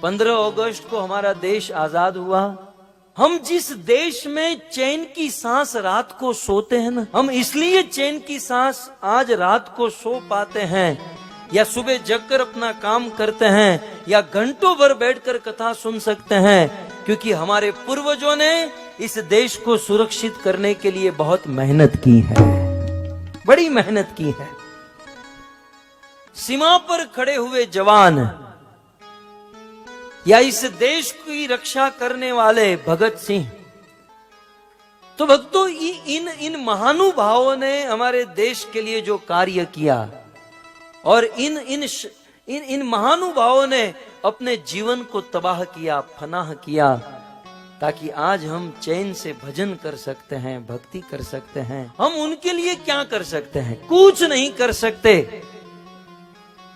15 अगस्त को हमारा देश आजाद हुआ। हम जिस देश में चैन की सांस रात को सोते हैं ना, हम इसलिए चैन की सांस आज रात को सो पाते हैं या सुबह जगकर अपना काम करते हैं या घंटों भर बैठकर कथा सुन सकते हैं, क्योंकि हमारे पूर्वजों ने इस देश को सुरक्षित करने के लिए बहुत मेहनत की है, बड़ी मेहनत की है। सीमा पर खड़े हुए जवान या इस देश की रक्षा करने वाले भगत सिंह, तो भक्तों इन महानुभावों ने हमारे देश के लिए जो कार्य किया और इन महानुभावों ने अपने जीवन को तबाह किया, फनाह किया, ताकि आज हम चैन से भजन कर सकते हैं, भक्ति कर सकते हैं। हम उनके लिए क्या कर सकते हैं? कुछ नहीं कर सकते।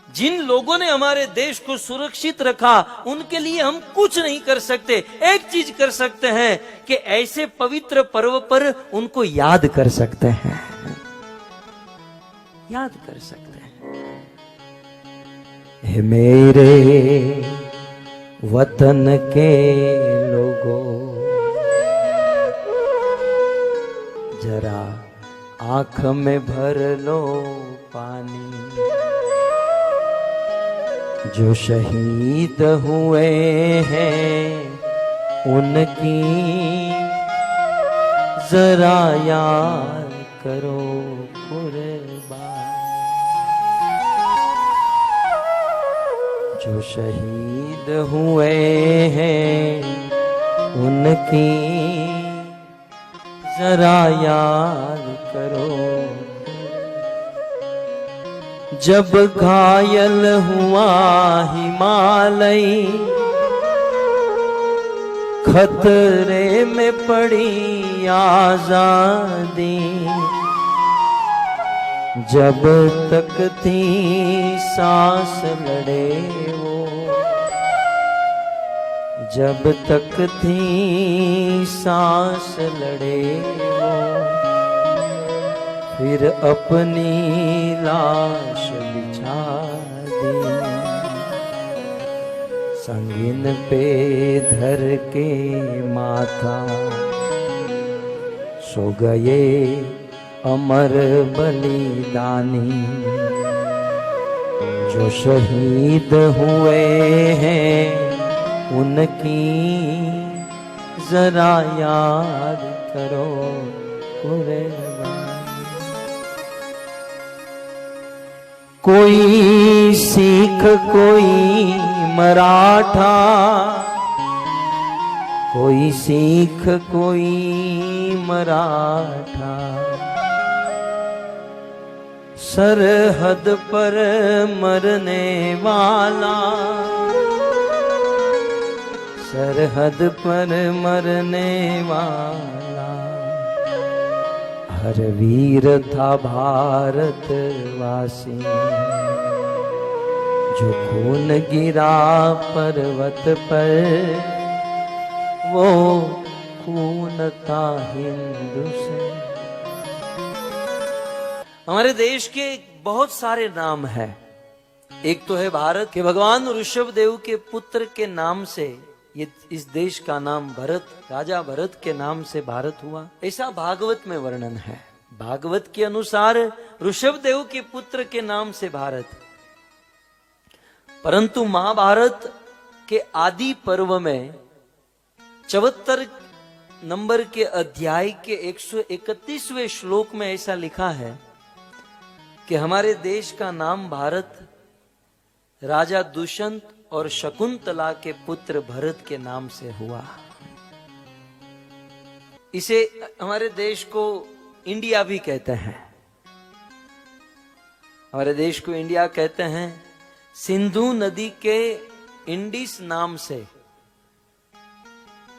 जिन लोगों ने हमारे देश को सुरक्षित रखा, उनके लिए हम कुछ नहीं कर सकते। एक चीज कर सकते हैं कि ऐसे पवित्र पर्व पर उनको याद कर सकते हैं, याद कर सकते हैं। हे मेरे वतन के लोगों, जरा आंख में भर लो पानी। जो शहीद हुए हैं उनकी जरा याद करो कुर्बान। जो शहीद हुए हैं उनकी जरा याद करो। जब घायल हुआ हिमालय, खतरे में पड़ी आजादी, जब तक थी सांस लड़े वो, जब तक थी सांस लड़े वो, फिर अपनी लाश बिछा दी। संगीन पे धर के माथा सो गए अमर बलिदानी। जो शहीद हुए हैं उनकी जरा याद करो कुर्बान। कोई सिख कोई मराठा, कोई सिख कोई मराठा, सरहद पर मरने वाला, सरहद पर मरने वाला, हर वीर था भारतवासी। जो खून गिरा पर्वत पर वो खून था हिंदुस्तान। हमारे देश के बहुत सारे नाम हैं। एक तो है भारत के भगवान ऋषभ देव के पुत्र के नाम से ये इस देश का नाम भरत, राजा भरत के नाम से भारत हुआ, ऐसा भागवत में वर्णन है। भागवत के अनुसार ऋषभ देव के पुत्र के नाम से भारत। परंतु महाभारत के आदि पर्व में 74 नंबर के अध्याय के 131वें श्लोक में ऐसा लिखा है कि हमारे देश का नाम भारत राजा दुष्यंत और शकुंतला के पुत्र भरत के नाम से हुआ। इसे हमारे देश को इंडिया भी कहते हैं। हमारे देश को इंडिया कहते हैं सिंधु नदी के इंडिस नाम से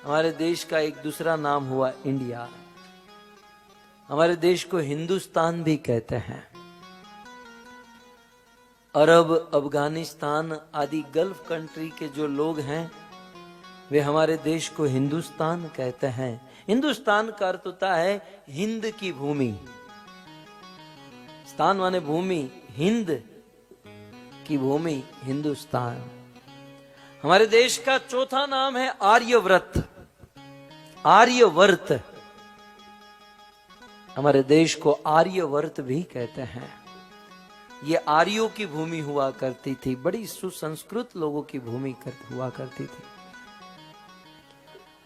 हमारे देश का एक दूसरा नाम हुआ इंडिया। हमारे देश को हिंदुस्तान भी कहते हैं। अरब, अफगानिस्तान आदि गल्फ कंट्री के जो लोग हैं वे हमारे देश को हिंदुस्तान कहते हैं। हिंदुस्तान का अर्थ होता है हिंद की भूमि। स्थान माने भूमि, हिंद की भूमि हिंदुस्तान। हमारे देश का चौथा नाम है आर्यव्रत, आर्यवर्त। हमारे देश को आर्यवर्त भी कहते हैं। ये आर्यों की भूमि हुआ करती थी, बड़ी सुसंस्कृत लोगों की भूमि हुआ करती थी।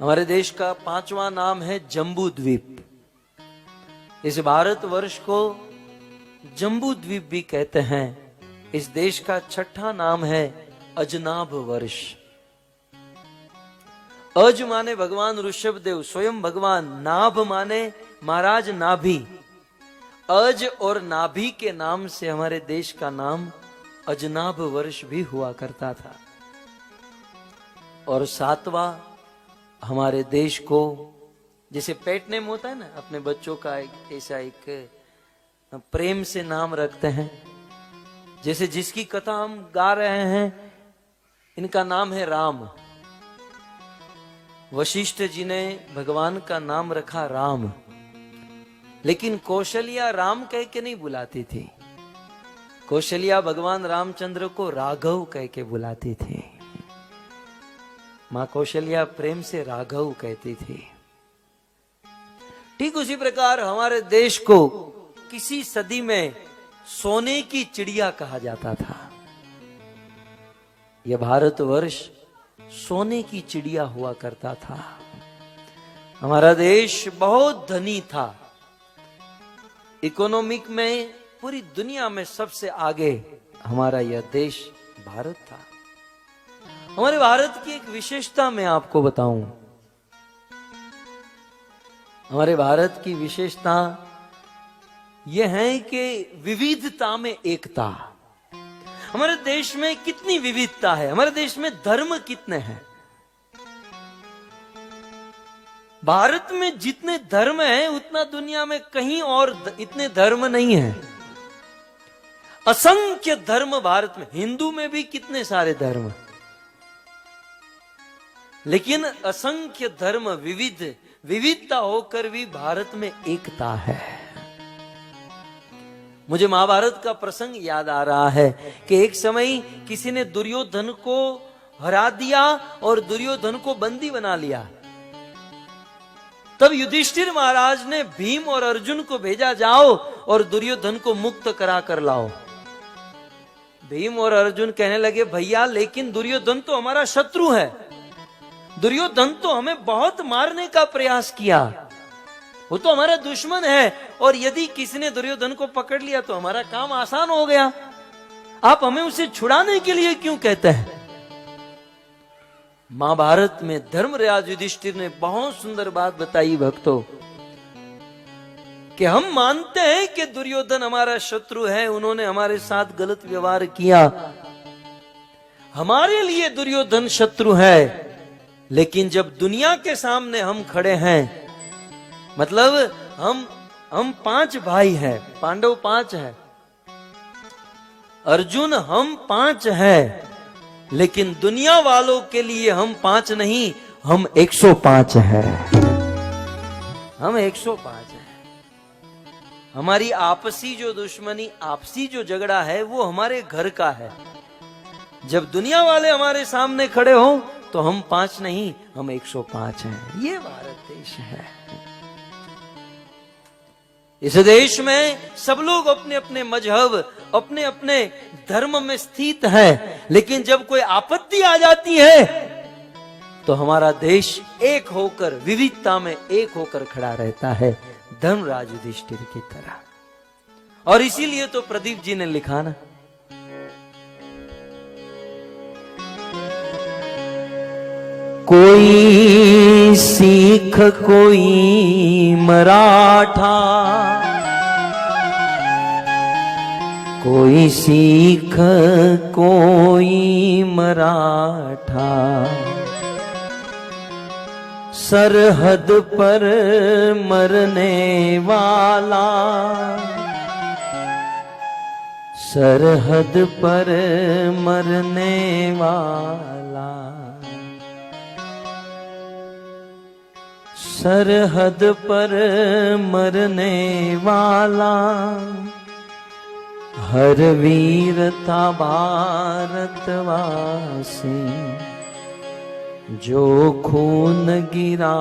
हमारे देश का पांचवा नाम है जम्बू द्वीप। इस भारतवर्ष को जम्बू द्वीप भी कहते हैं। इस देश का छठा नाम है अजनाभ वर्ष। अज माने भगवान ऋषभदेव स्वयं भगवान, नाभ माने महाराज नाभि। अज और नाभि के नाम से हमारे देश का नाम अजनाभ वर्ष भी हुआ करता था। और सातवां हमारे देश को, जैसे पेट नेम होता है ना, अपने बच्चों का ऐसा एक प्रेम से नाम रखते हैं। जैसे जिसकी कथा हम गा रहे हैं, इनका नाम है राम। वशिष्ठ जी ने भगवान का नाम रखा राम, लेकिन कौशल्या राम कह के नहीं बुलाती थी। कौशल्या भगवान रामचंद्र को राघव कह के बुलाती थी। मां कौशल्या प्रेम से राघव कहती थी। ठीक उसी प्रकार हमारे देश को किसी सदी में सोने की चिड़िया कहा जाता था। यह भारतवर्ष सोने की चिड़िया हुआ करता था। हमारा देश बहुत धनी था। इकोनॉमिक में पूरी दुनिया में सबसे आगे हमारा यह देश भारत था। हमारे भारत की एक विशेषता मैं आपको बताऊं। हमारे भारत की विशेषता यह है कि विविधता में एकता। हमारे देश में कितनी विविधता है, हमारे देश में धर्म कितने हैं। भारत में जितने धर्म हैं उतना दुनिया में कहीं और इतने धर्म नहीं है। असंख्य धर्म भारत में। हिंदू में भी कितने सारे धर्म, लेकिन असंख्य धर्म, विविधता होकर भी भारत में एकता है। मुझे महाभारत का प्रसंग याद आ रहा है कि एक समय किसी ने दुर्योधन को हरा दिया और दुर्योधन को बंदी बना लिया। तब युधिष्ठिर महाराज ने भीम और अर्जुन को भेजा, जाओ और दुर्योधन को मुक्त करा कर लाओ। भीम और अर्जुन कहने लगे, भैया लेकिन दुर्योधन तो हमारा शत्रु है। दुर्योधन तो हमें बहुत मारने का प्रयास किया, वो तो हमारा दुश्मन है, और यदि किसी ने दुर्योधन को पकड़ लिया तो हमारा काम आसान हो गया। आप हमें उसे छुड़ाने के लिए क्यों कहते हैं? महाभारत में धर्मराज युधिष्ठिर ने बहुत सुंदर बात बताई भक्तों, कि हम मानते हैं कि दुर्योधन हमारा शत्रु है, उन्होंने हमारे साथ गलत व्यवहार किया, हमारे लिए दुर्योधन शत्रु है। लेकिन जब दुनिया के सामने हम खड़े हैं, मतलब हम 5 भाई हैं, पांडव 5 हैं, अर्जुन हम 5 हैं, लेकिन दुनिया वालों के लिए हम 5 नहीं, हम 105 हैं। हम 105 हैं। हमारी आपसी जो दुश्मनी, आपसी जो झगड़ा है, वो हमारे घर का है। जब दुनिया वाले हमारे सामने खड़े हो तो हम 5 नहीं, हम 105 हैं। ये भारत देश है। इस देश में सब लोग अपने अपने मजहब, अपने अपने धर्म में स्थित हैं, लेकिन जब कोई आपत्ति आ जाती है तो हमारा देश एक होकर, विविधता में एक होकर खड़ा रहता है, धर्मराज युधिष्ठिर की तरह। और इसीलिए तो प्रदीप जी ने लिखा ना, कोई सिख कोई मराठा, कोई सिख कोई मराठा, सरहद पर मरने वाला, सरहद पर मरने वाला, सरहद पर मरने वाला, हर वीर था भारतवासी। जो खून गिरा।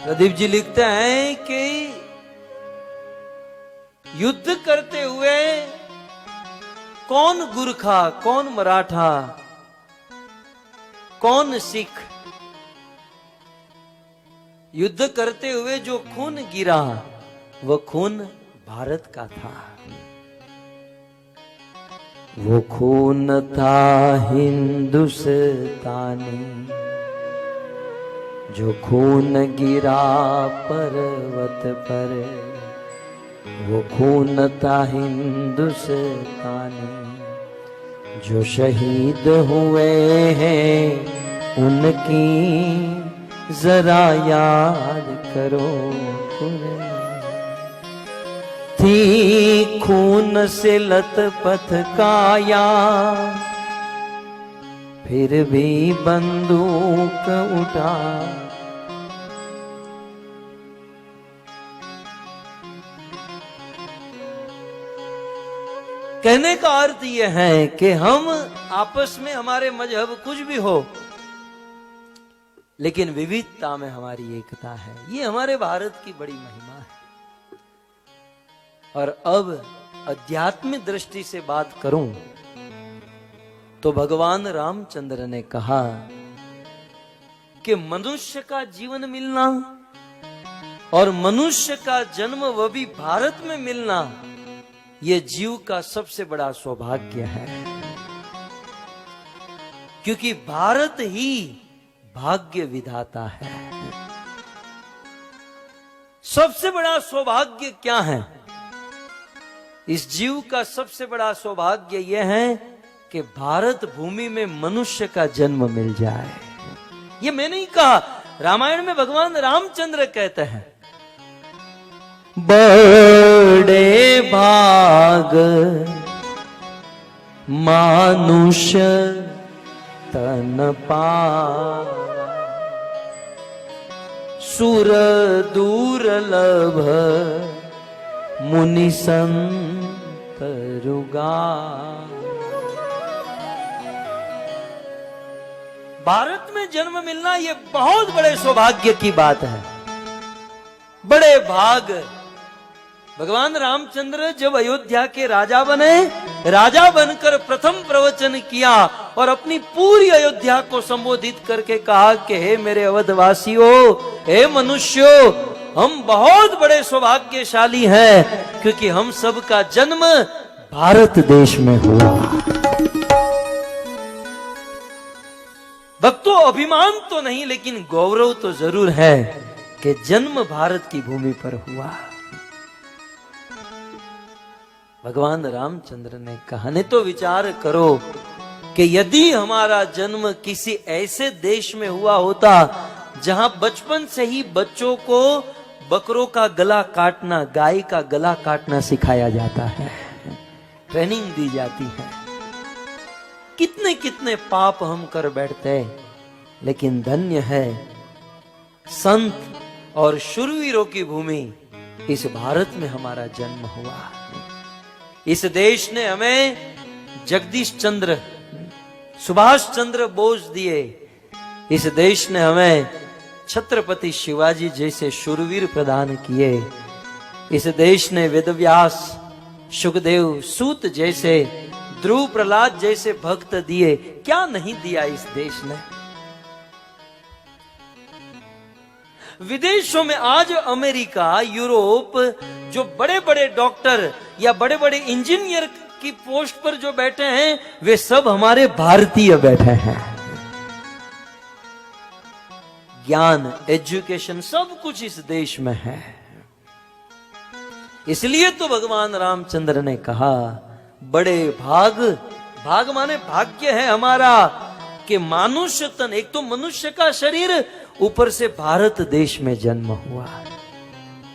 प्रदीप जी लिखते हैं कि युद्ध करते हुए कौन गुरखा, कौन मराठा, कौन सिख, युद्ध करते हुए जो खून गिरा वह खून भारत का था। वो खून था हिंदुस्तानी, जो खून गिरा पर्वत पर। वो खून था हिंदुस्तानी, जो शहीद हुए हैं उनकी जरा याद करो। थी खून से लथपथ काया, फिर भी बंदूक उठा। कहने का अर्थ यह है कि हम आपस में, हमारे मजहब कुछ भी हो, लेकिन विविधता में हमारी एकता है। ये हमारे भारत की बड़ी महिमा है। और अब आध्यात्मिक दृष्टि से बात करूं तो भगवान रामचंद्र ने कहा कि मनुष्य का जीवन मिलना और मनुष्य का जन्म, वह भी भारत में मिलना, यह जीव का सबसे बड़ा सौभाग्य है। क्योंकि भारत ही भाग्य विधाता है। सबसे बड़ा सौभाग्य क्या है? इस जीव का सबसे बड़ा सौभाग्य यह है कि भारत भूमि में मनुष्य का जन्म मिल जाए। ये मैं नहीं कहा, रामायण में भगवान रामचंद्र कहते हैं, बड़े भाग मानुष तन पावा, सुर दुर्लभ मुनि संत रुगा। भारत में जन्म मिलना यह बहुत बड़े सौभाग्य की बात है। बड़े भाग। भगवान रामचंद्र जब अयोध्या के राजा बने, राजा बनकर प्रथम प्रवचन किया और अपनी पूरी अयोध्या को संबोधित करके कहा कि हे मेरे अवधवासियों, हे मनुष्यों, हम बहुत बड़े सौभाग्यशाली हैं क्योंकि हम सब का जन्म भारत देश में हुआ। भक्तों, अभिमान तो नहीं लेकिन गौरव तो जरूर है कि जन्म भारत की भूमि पर हुआ। भगवान रामचंद्र ने कहा, नहीं तो विचार करो कि यदि हमारा जन्म किसी ऐसे देश में हुआ होता जहां बचपन से ही बच्चों को बकरों का गला काटना, गाय का गला काटना सिखाया जाता है, ट्रेनिंग दी जाती है, कितने कितने पाप हम कर बैठते। लेकिन धन्य है संत और शूरवीरों की भूमि, इस भारत में हमारा जन्म हुआ। इस देश ने हमें जगदीश चंद्र, सुभाष चंद्र बोस दिए। इस देश ने हमें छत्रपति शिवाजी जैसे शूरवीर प्रदान किए। इस देश ने वेदव्यास, सुखदेव, सूत जैसे, ध्रुव प्रहलाद जैसे भक्त दिए। क्या नहीं दिया इस देश ने। विदेशों में आज अमेरिका, यूरोप, जो बड़े बड़े डॉक्टर या बड़े बड़े इंजीनियर की पोस्ट पर जो बैठे हैं, वे सब हमारे भारतीय बैठे हैं। ज्ञान, एजुकेशन, सब कुछ इस देश में है। इसलिए तो भगवान रामचंद्र ने कहा, बड़े भाग, भाग माने भाग्य है हमारा कि मानुष्य तन, एक तो मनुष्य का शरीर, ऊपर से भारत देश में जन्म हुआ।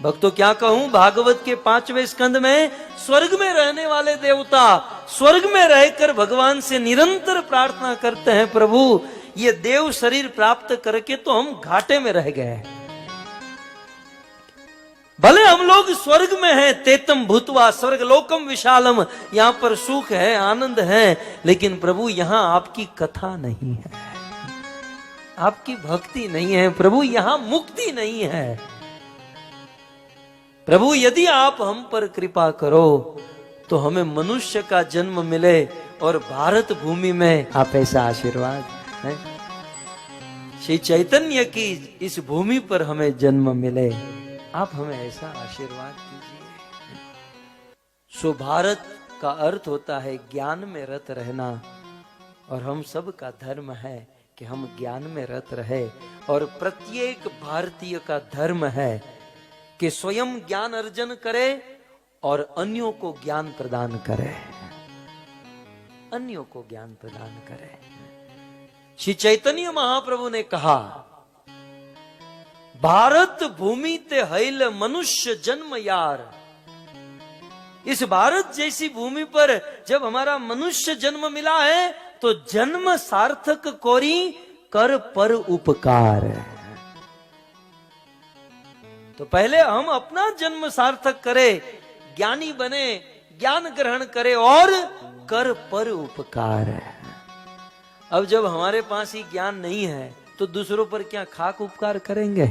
भक्तों, क्या कहूं, भागवत के 5वें स्कंद में स्वर्ग में रहने वाले देवता स्वर्ग में रहकर भगवान से निरंतर प्रार्थना करते हैं, प्रभु ये देव शरीर प्राप्त करके तो हम घाटे में रह गए। भले हम लोग स्वर्ग में हैं, तेतम भूतवा स्वर्ग लोकम विशालम, यहां पर सुख है, आनंद है, लेकिन प्रभु यहां आपकी कथा नहीं है, आपकी भक्ति नहीं है प्रभु, यहां मुक्ति नहीं है। प्रभु यदि आप हम पर कृपा करो तो हमें मनुष्य का जन्म मिले और भारत भूमि में आप ऐसा आशीर्वाद है, श्री चैतन्य की इस भूमि पर हमें जन्म मिले, आप हमें ऐसा आशीर्वाद कीजिए। सो भारत का अर्थ होता है ज्ञान में रत रहना, और हम सब का धर्म है कि हम ज्ञान में रत रहे, और प्रत्येक भारतीय का धर्म है कि स्वयं ज्ञान अर्जन करे और अन्यों को ज्ञान प्रदान करे, अन्यों को ज्ञान प्रदान करे। श्री चैतन्य महाप्रभु ने कहा, भारत भूमि ते हैल मनुष्य जन्म यार। इस भारत जैसी भूमि पर जब हमारा मनुष्य जन्म मिला है तो जन्म सार्थक कोरी कर पर उपकार। तो पहले हम अपना जन्म सार्थक करें, ज्ञानी बने, ज्ञान ग्रहण करें और कर पर उपकार। अब जब हमारे पास ही ज्ञान नहीं है तो दूसरों पर क्या खाक उपकार करेंगे?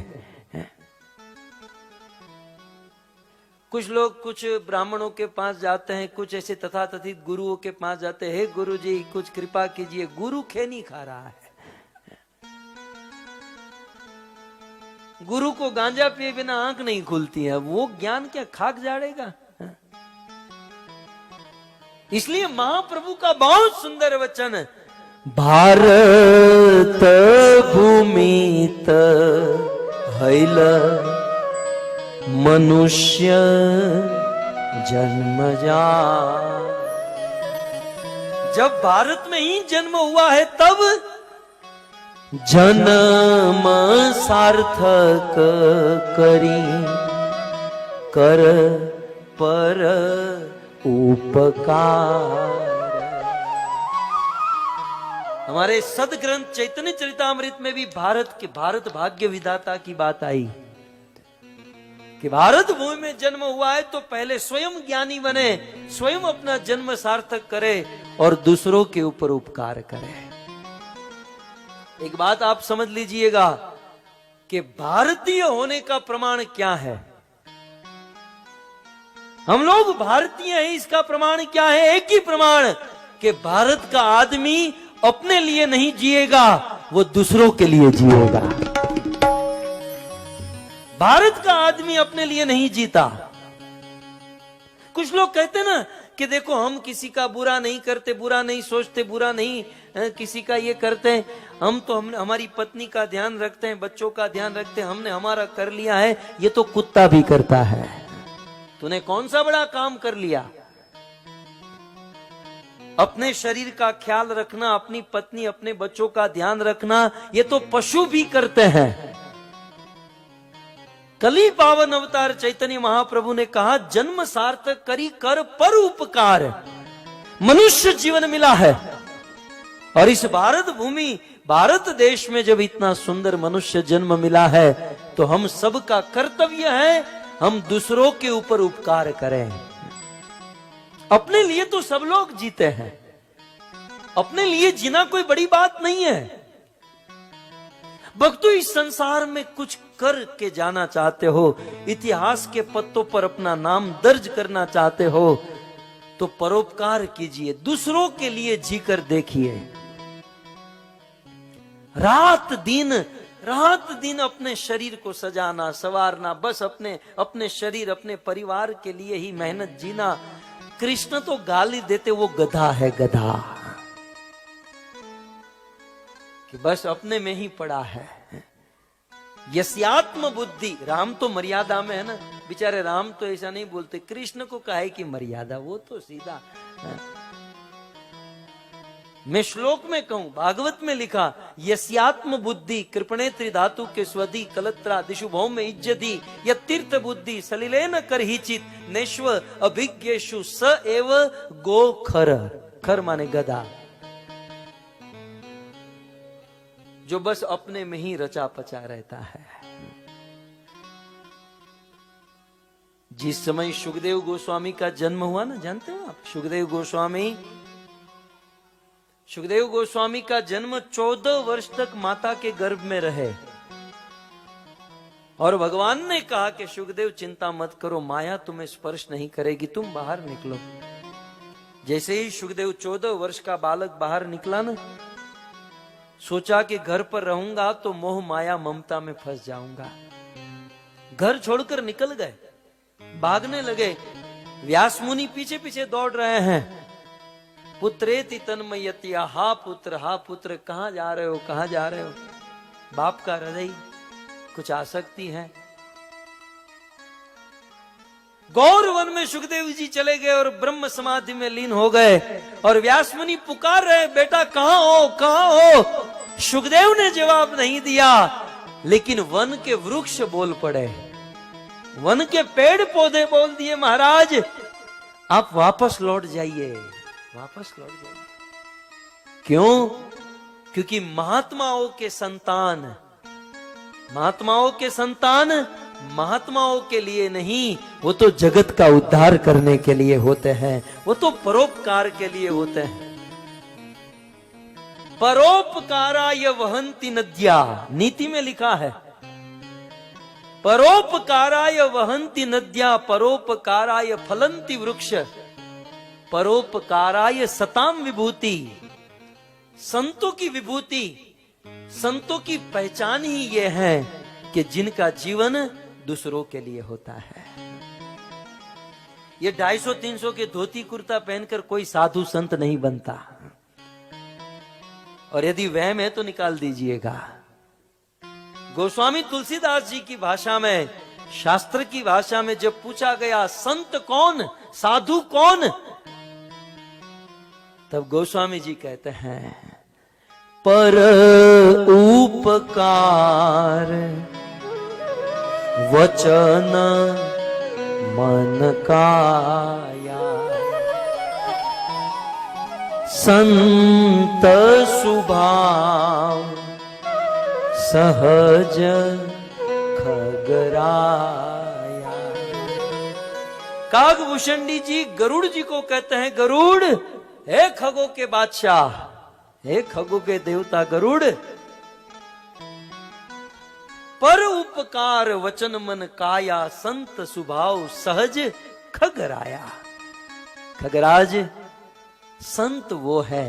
कुछ लोग कुछ ब्राह्मणों के पास जाते हैं, कुछ ऐसे तथाकथित गुरुओं के पास जाते हैं, हे गुरु जी कुछ कृपा कीजिए। गुरु खैनी खा रहा है, गुरु को गांजा पिए बिना आंख नहीं खुलती है, वो ज्ञान क्या खाक जाड़ेगा? इसलिए महाप्रभु का बहुत सुंदर वचन, भारत भूमि हैल मनुष्य जन्म जा। जब भारत में ही जन्म हुआ है तब जन्म सार्थक करी कर पर उपकार। हमारे सदग्रंथ चैतन्य चरितामृत में भी भारत भाग्य विधाता की बात आई कि भारत भूमि में जन्म हुआ है तो पहले स्वयं ज्ञानी बने, स्वयं अपना जन्म सार्थक करे और दूसरों के ऊपर उपकार करे। एक बात आप समझ लीजिएगा कि भारतीय होने का प्रमाण क्या है। हम लोग भारतीय हैं, इसका प्रमाण क्या है? एक ही प्रमाण कि भारत का आदमी अपने लिए नहीं जिएगा, वो दूसरों के लिए जिएगा। भारत का आदमी अपने लिए नहीं जीता। कुछ लोग कहते ना कि देखो हम किसी का बुरा नहीं करते, बुरा नहीं सोचते, बुरा नहीं किसी का ये करते, हम हमारी पत्नी का ध्यान रखते हैं, बच्चों का ध्यान रखते हैं, हमने हमारा कर लिया है, ये तो कुत्ता भी करता है। तूने कौन सा बड़ा काम कर लिया? अपने शरीर का ख्याल रखना, अपनी पत्नी अपने बच्चों का ध्यान रखना, ये तो पशु भी करते हैं। कली पावन अवतार चैतन्य महाप्रभु ने कहा, जन्म सार्थक करी कर पर उपकार। मनुष्य जीवन मिला है और इस भारत भूमि भारत देश में जब इतना सुंदर मनुष्य जन्म मिला है तो हम सबका कर्तव्य है हम दूसरों के ऊपर उपकार करें। अपने लिए तो सब लोग जीते हैं, अपने लिए जीना कोई बड़ी बात नहीं है। भक्तों, इस संसार में कुछ करके जाना चाहते हो, इतिहास के पत्तों पर अपना नाम दर्ज करना चाहते हो, तो परोपकार कीजिए, दूसरों के लिए जीकर देखिए। रात दिन अपने शरीर को सजाना संवारना, बस अपने शरीर अपने परिवार के लिए ही मेहनत जीना। कृष्ण तो गाली देते, वो गधा है, गधा, कि बस अपने में ही पड़ा है। यस्यात्म बुद्धि, राम तो मर्यादा में है ना, बेचारे राम तो ऐसा नहीं बोलते, कृष्ण को कहे कि मर्यादा, वो तो सीधा है। मैं श्लोक में कहूं, भागवत में लिखा, यस्यात्म बुद्धि कृपणे त्रिधातु के स्वधि कलत्रा दिशु भौम इज्जति यतीर्थ बुद्धि सलिलेन करहिचित नेश्व अभिज्ञेषु स एव गो खर। खर माने गधा, जो बस अपने में ही रचा पचा रहता है। जिस समय सुखदेव गोस्वामी का जन्म हुआ ना, जानते हो आप, सुखदेव गोस्वामी का जन्म 14 वर्ष तक माता के गर्भ में रहे। और भगवान ने कहा कि सुखदेव चिंता मत करो, माया तुम्हें स्पर्श नहीं करेगी, तुम बाहर निकलो। जैसे ही सुखदेव 14 वर्ष का बालक बाहर निकला ना, सोचा कि घर पर रहूंगा तो मोह माया ममता में फंस जाऊंगा। घर छोड़कर निकल गए, भागने लगे। व्यास मुनि पीछे पीछे दौड़ रहे हैं। पुत्रेति तन्मयतिया, हा पुत्र कहां जा रहे हो, कहां जा रहे हो। बाप का हृदय कुछ आसक्ति है। गौर वन में सुखदेव जी चले गए और ब्रह्म समाधि में लीन हो गए। और व्यास मुनि पुकार रहे, बेटा कहां हो, कहां हो। सुखदेव ने जवाब नहीं दिया, लेकिन वन के वृक्ष बोल पड़े, वन के पेड़ पौधे बोल दिए, महाराज आप वापस लौट जाइए, वापस लौट जाइए। क्यों? क्योंकि महात्माओं के संतान महात्माओं के लिए नहीं, वो तो जगत का उद्धार करने के लिए होते हैं, वो तो परोपकार के लिए होते हैं। परोपकाराय वहंति नद्या, नीति में लिखा है, परोपकाराय वहंति नद्या, परोपकाराय फलंति वृक्ष, परोपकाराय सताम विभूति। संतों की विभूति, संतों की पहचान ही ये है कि जिनका जीवन दूसरों के लिए होता है। ये 250-300 के धोती कुर्ता पहनकर कोई साधु संत नहीं बनता। और यदि वहम है तो निकाल दीजिएगा। गोस्वामी तुलसीदास जी की भाषा में, शास्त्र की भाषा में जब पूछा गया संत कौन, साधु कौन, तब गोस्वामी जी कहते हैं पर उपकार वचन मन काया, संत सुभाव सहज खगराया। कागभूषणी जी गरुड़ जी को कहते हैं, गरुड़ हे खगों के बादशाह, हे खगों के देवता गरुड़, पर उपकार वचन मन काया, संत सुभाव सहज खगराया। खगराज, संत वो है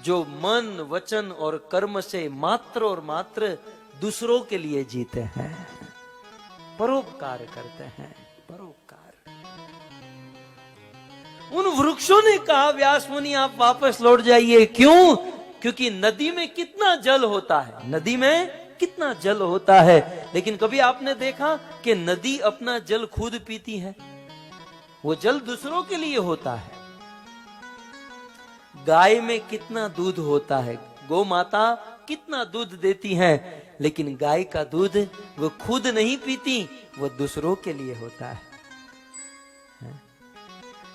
जो मन वचन और कर्म से मात्र और मात्र दूसरों के लिए जीते हैं, परोपकार करते हैं, परोपकार। उन वृक्षों ने कहा व्यास मुनि आप वापस लौट जाइए। क्यों? क्योंकि नदी में कितना जल होता है, नदी में कितना जल होता है, लेकिन कभी आपने देखा कि नदी अपना जल खुद पीती है? वो जल दूसरों के लिए होता है। गाय में कितना दूध होता है, गौ माता कितना दूध देती है, लेकिन गाय का दूध वो खुद नहीं पीती, वो दूसरों के लिए होता है।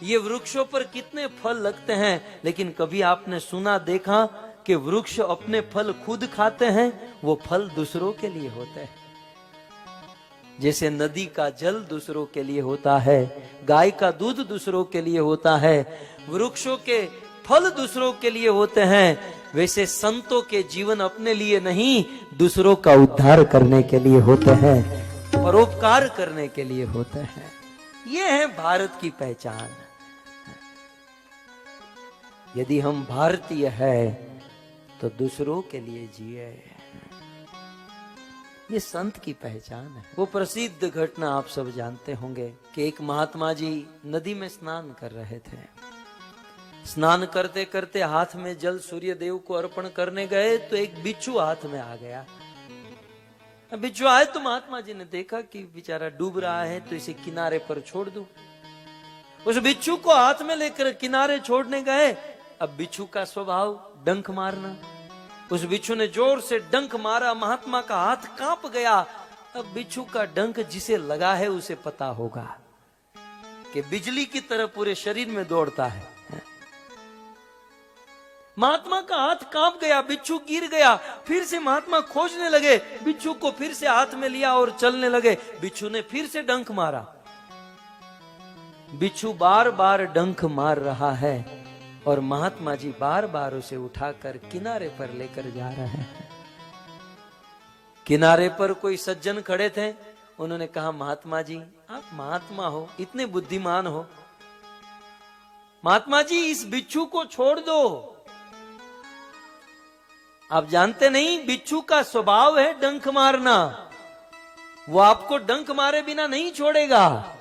ये वृक्षों पर कितने फल लगते हैं, लेकिन कभी आपने सुना देखा कि वृक्ष अपने फल खुद खाते हैं? वो फल दूसरों के लिए होते हैं। जैसे नदी का जल दूसरों के लिए होता है, गाय का दूध दूसरों के लिए होता है, वृक्षों के फल दूसरों के लिए होते हैं, वैसे संतों के जीवन अपने लिए नहीं, दूसरों का उद्धार करने के लिए होते हैं, परोपकार करने के लिए होते हैं। ये है भारत की पहचान। यदि हम भारतीय हैं तो दूसरों के लिए जिए, ये संत की पहचान है। वो प्रसिद्ध घटना आप सब जानते होंगे कि एक महात्मा जी नदी में स्नान कर रहे थे। स्नान करते करते हाथ में जल सूर्य देव को अर्पण करने गए तो एक बिच्छू हाथ में आ गया। बिच्छू आए तो महात्मा जी ने देखा कि बेचारा डूब रहा है, तो इसे किनारे पर छोड़ दूं। उस बिच्छू को हाथ में लेकर किनारे छोड़ने गए। अब बिच्छू का स्वभाव डंक मारना, उस बिच्छू ने जोर से डंक मारा, महात्मा का हाथ कांप गया। अब बिच्छू का डंक जिसे लगा है उसे पता होगा कि बिजली की तरह पूरे शरीर में दौड़ता है। महात्मा का हाथ कांप गया, बिच्छू गिर गया। फिर से महात्मा खोजने लगे, बिच्छू को फिर से हाथ में लिया और चलने लगे। बिच्छू ने फिर से डंक मारा। बिच्छू बार बार डंक मार रहा है और महात्मा जी बार बार उसे उठाकर किनारे पर लेकर जा रहे हैं। किनारे पर कोई सज्जन खड़े थे, उन्होंने कहा महात्मा जी आप महात्मा हो, इतने बुद्धिमान हो, महात्मा जी इस बिच्छू को छोड़ दो। आप जानते नहीं बिच्छू का स्वभाव है डंक मारना, वो आपको डंक मारे बिना नहीं छोड़ेगा।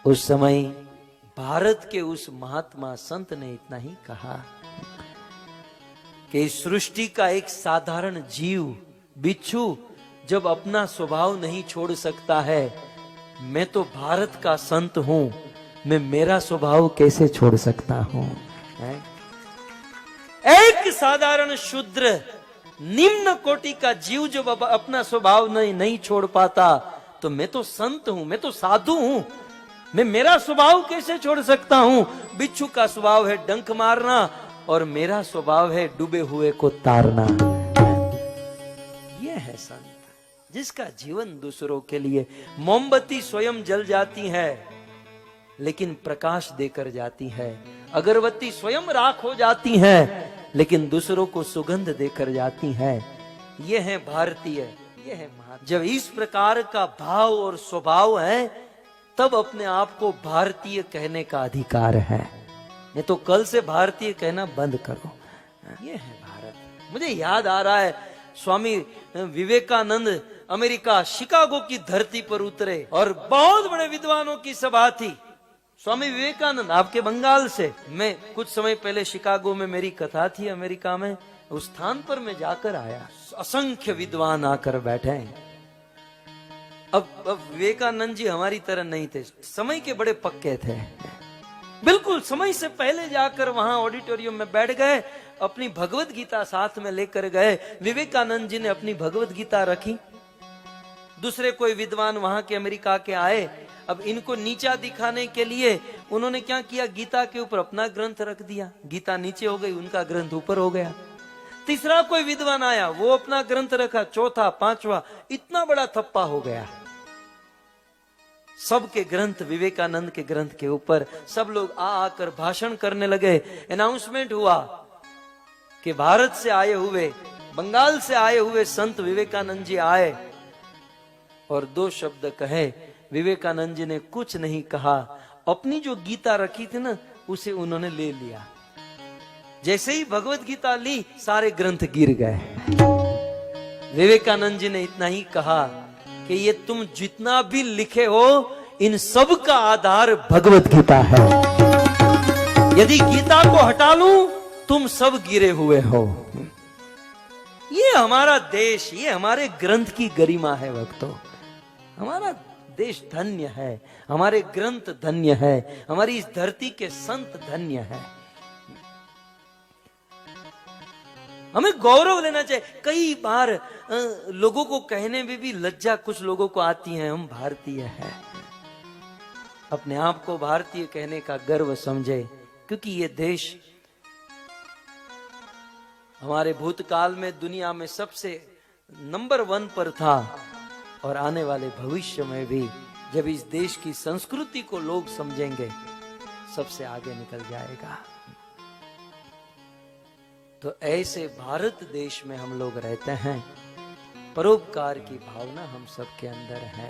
उस समय भारत के उस महात्मा संत ने इतना ही कहा कि इस सृष्टि का एक साधारण जीव बिच्छू जब अपना स्वभाव नहीं छोड़ सकता है, मैं तो भारत का संत हूं, मैं मेरा स्वभाव कैसे छोड़ सकता हूं? एक साधारण शूद्र निम्न कोटि का जीव जब अपना स्वभाव नहीं छोड़ पाता, तो मैं तो संत हूं, मैं तो साधु हूं, मैं मेरा स्वभाव कैसे छोड़ सकता हूं? बिच्छू का स्वभाव है डंक मारना और मेरा स्वभाव है डूबे हुए को तारना। यह है संत जिसका जीवन दूसरों के लिए, मोमबत्ती स्वयं जल जाती है लेकिन प्रकाश देकर जाती है, अगरबत्ती स्वयं राख हो जाती है लेकिन दूसरों को सुगंध देकर जाती है। यह है भारतीय, यह है महान। जब इस प्रकार का भाव और स्वभाव है तब अपने आप को भारतीय कहने का अधिकार है, नहीं तो कल से भारतीय कहना बंद करो। यह है भारत। मुझे याद आ रहा है स्वामी विवेकानंद अमेरिका शिकागो की धरती पर उतरे और बहुत बड़े विद्वानों की सभा थी। स्वामी विवेकानंद आपके बंगाल से, मैं कुछ समय पहले शिकागो में मेरी कथा थी अमेरिका में, उस स्थान पर मैं जाकर आया, असंख्य विद्वान आकर बैठे। अब विवेकानंद जी हमारी तरह नहीं थे, समय के बड़े पक्के थे, बिल्कुल समय से पहले जाकर वहां ऑडिटोरियम में बैठ गए, अपनी भगवत गीता साथ में लेकर गए। विवेकानंद जी ने अपनी भगवत गीता रखी, दूसरे कोई विद्वान वहां के अमेरिका के आए, अब इनको नीचा दिखाने के लिए उन्होंने क्या किया, गीता के ऊपर अपना ग्रंथ रख दिया, गीता नीचे हो गई, उनका ग्रंथ ऊपर हो गया। तीसरा कोई विद्वान आया, वो अपना ग्रंथ रखा, चौथा पांचवा, इतना बड़ा थप्पा हो गया सबके ग्रंथ विवेकानंद के ग्रंथ के ऊपर। सब लोग आकर भाषण करने लगे। अनाउंसमेंट हुआ कि भारत से आए हुए, बंगाल से आए हुए संत विवेकानंद जी आए और दो शब्द कहे। विवेकानंद जी ने कुछ नहीं कहा, अपनी जो गीता रखी थी ना उसे उन्होंने ले लिया। जैसे ही भगवत गीता ली सारे ग्रंथ गिर गए। विवेकानंद जी ने इतना ही कहा कि ये तुम जितना भी लिखे हो इन सब का आधार भगवत गीता है, यदि गीता को हटा लूं तुम सब गिरे हुए हो। ये हमारा देश, ये हमारे ग्रंथ की गरिमा है भक्तों। हमारा देश धन्य है, हमारे ग्रंथ धन्य है, हमारी इस धरती के संत धन्य है। हमें गौरव लेना चाहिए। कई बार लोगों को कहने में भी लज्जा कुछ लोगों को आती है, हम भारतीय हैं। अपने आप को भारतीय कहने का गर्व समझे, क्योंकि ये देश हमारे भूतकाल में दुनिया में सबसे नंबर 1 पर था और आने वाले भविष्य में भी जब इस देश की संस्कृति को लोग समझेंगे सबसे आगे निकल जाएगा। तो ऐसे भारत देश में हम लोग रहते हैं, परोपकार की भावना हम सबके अंदर है।